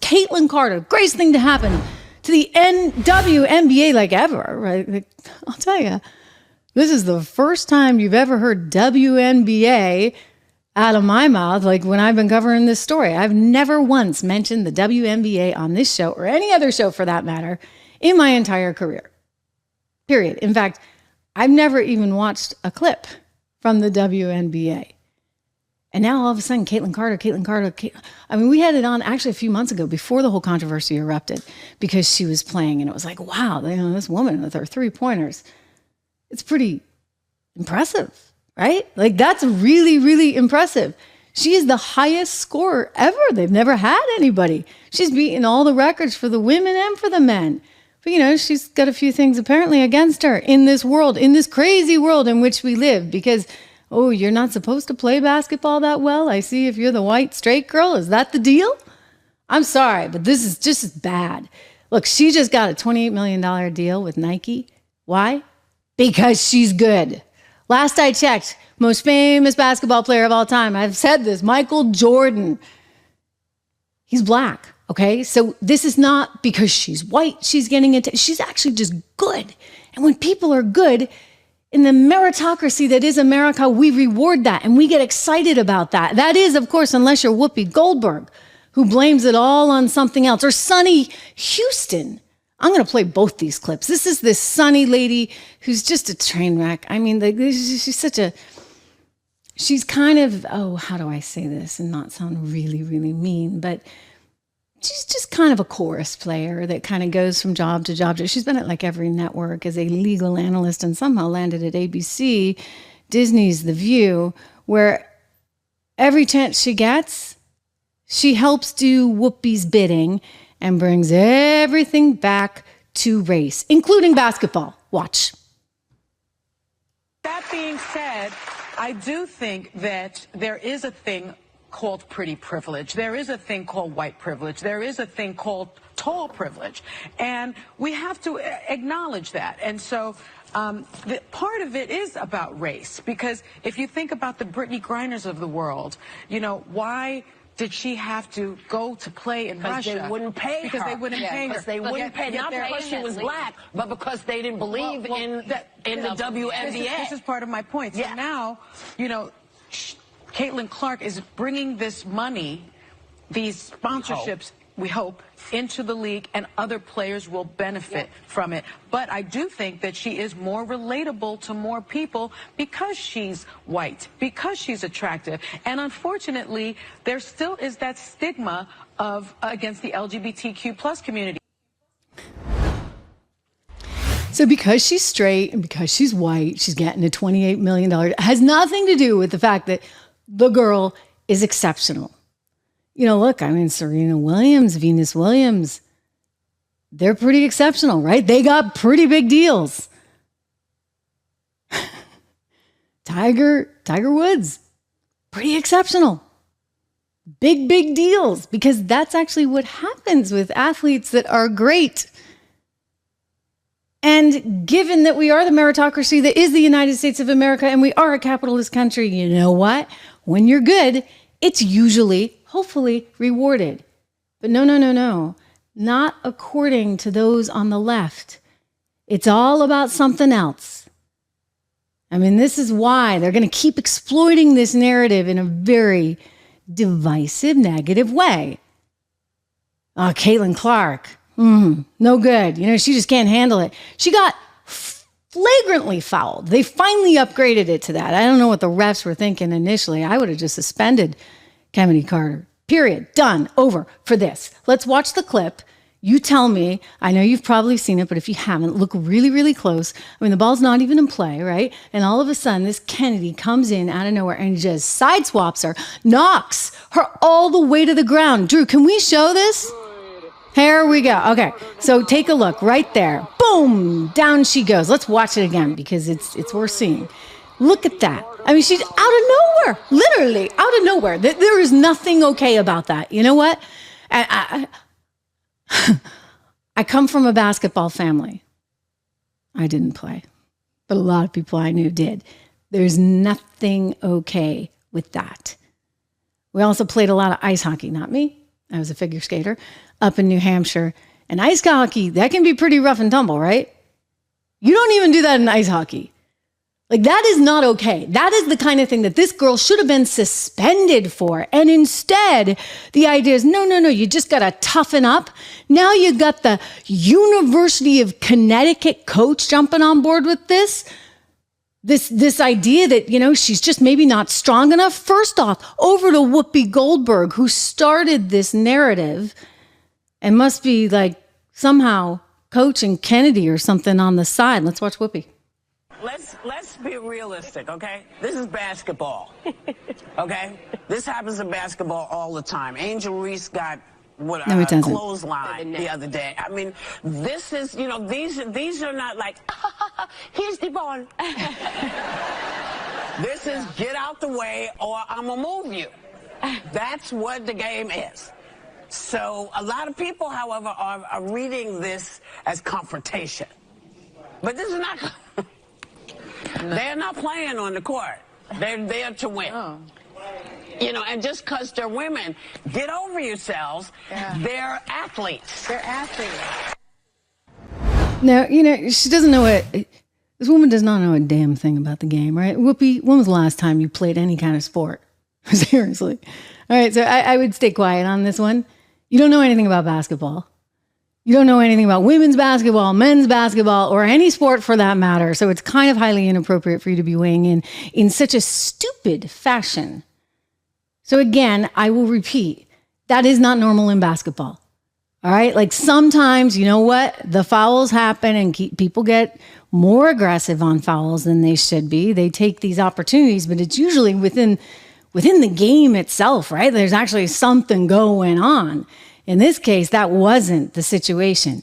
Caitlin Carter, greatest thing to happen to the WNBA like ever, right? Like, I'll tell you, this is the first time you've ever heard WNBA out of my mouth, like when I've been covering this story. I've never once mentioned the WNBA on this show or any other show for that matter in my entire career. Period. In fact, I've never even watched a clip from the WNBA. And now all of a sudden, Caitlin Carter. I mean, we had it on actually a few months ago before the whole controversy erupted because she was playing. And it was like, wow, this woman with her 3-pointers. It's pretty impressive, right? Like, that's really, really impressive. She is the highest scorer ever. They've never had anybody. She's beaten all the records for the women and for the men. But, she's got a few things apparently against her in this world, in this crazy world in which we live. Because, oh, you're not supposed to play basketball that well? I see if you're the white straight girl. Is that the deal? I'm sorry, but this is just as bad. Look, she just got a $28 million deal with Nike. Why? Because she's good. Last I checked, most famous basketball player of all time. I've said this, Michael Jordan. He's black, okay? So this is not because she's white, she's getting into, she's actually just good. And when people are good, in the meritocracy that is America, we reward that and we get excited about that. That is, of course, unless you're Whoopi Goldberg, who blames it all on something else, or Sonny Houston. I'm going to play both these clips. This is this Sonny lady who's just a train wreck. I mean, she's kind of, how do I say this and not sound really, really mean, but she's just kind of a chorus player that kind of goes from job to job. She's been at like every network as a legal analyst and somehow landed at ABC, Disney's The View, where every chance she gets, she helps do Whoopi's bidding and brings everything back to race, including basketball. Watch. That being said, I do think that there is a thing called pretty privilege. There is a thing called white privilege. There is a thing called tall privilege. And we have to acknowledge that. And so part of it is about race, because if you think about the Brittany Griners of the world, why did she have to go to play in Russia? Because they wouldn't pay her. Because they wouldn't pay her. Because they wouldn't pay, not because she was black, but because they didn't believe in the WNBA. This is part of my point. So now, Caitlin Clark is bringing this money, these sponsorships, we hope, into the league, and other players will benefit from it. But I do think that she is more relatable to more people because she's white, because she's attractive. And unfortunately, there still is that stigma against the LGBTQ plus community. So because she's straight and because she's white, she's getting a $28 million. It has nothing to do with the fact that the girl is exceptional. Look, I mean, Serena Williams, Venus Williams, they're pretty exceptional, right? They got pretty big deals. Tiger Woods, pretty exceptional. Big deals, because that's actually what happens with athletes that are great. And given that we are the meritocracy that is the United States of America and we are a capitalist country, you know what? When you're good, it's usually, hopefully, rewarded. But no. Not according to those on the left. It's all about something else. I mean, this is why they're going to keep exploiting this narrative in a very divisive, negative way. Oh, Caitlin Clark. No good. She just can't handle it. She got flagrantly fouled. They finally upgraded it to that. I don't know what the refs were thinking initially. I would have just suspended Caitlin Carter. Period. Done. Over for this. Let's watch the clip. You tell me. I know you've probably seen it, but if you haven't, look really, really close. I mean, the ball's not even in play, right? And all of a sudden, this Kennedy comes in out of nowhere and just sideswaps her, knocks her all the way to the ground. Drew, can we show this? Here we go. Okay, so take a look right there. Boom, down she goes. Let's watch it again because it's worth seeing. Look at that. I mean, she's out of nowhere, literally out of nowhere. There is nothing okay about that. You know what? I come from a basketball family. I didn't play, but a lot of people I knew did. There's nothing okay with that. We also played a lot of ice hockey, not me. I was a figure skater up in New Hampshire. And ice hockey, that can be pretty rough and tumble, right? You don't even do that in ice hockey. Like, that is not okay. That is the kind of thing that this girl should have been suspended for. And instead, the idea is, no, you just got to toughen up. Now you got the University of Connecticut coach jumping on board with this idea that, she's just maybe not strong enough. First off, over to Whoopi Goldberg, who started this narrative and must be like somehow coaching Kennedy or something on the side. Let's watch Whoopi. Let's be realistic, okay? This is basketball, okay? This happens in basketball all the time. Angel Reese got a clothesline the other day. I mean, this is, these are not like, here's the ball. This is get out the way or I'm gonna move you. That's what the game is. So a lot of people, however, are reading this as confrontation. But this is not... They're not playing on the court. They're there to win. Oh. And just because they're women, get over yourselves. Yeah. They're athletes. Now, she doesn't know this woman does not know a damn thing about the game, right? Whoopi, when was the last time you played any kind of sport? Seriously. All right, so I would stay quiet on this one. You don't know anything about basketball. You don't know anything about women's basketball, men's basketball, or any sport for that matter. So it's kind of highly inappropriate for you to be weighing in such a stupid fashion. So again, I will repeat, that is not normal in basketball. All right. Like sometimes, you know what? The fouls happen and people get more aggressive on fouls than they should be. They take these opportunities, but it's usually within the game itself, right? There's actually something going on. In this case, that wasn't the situation.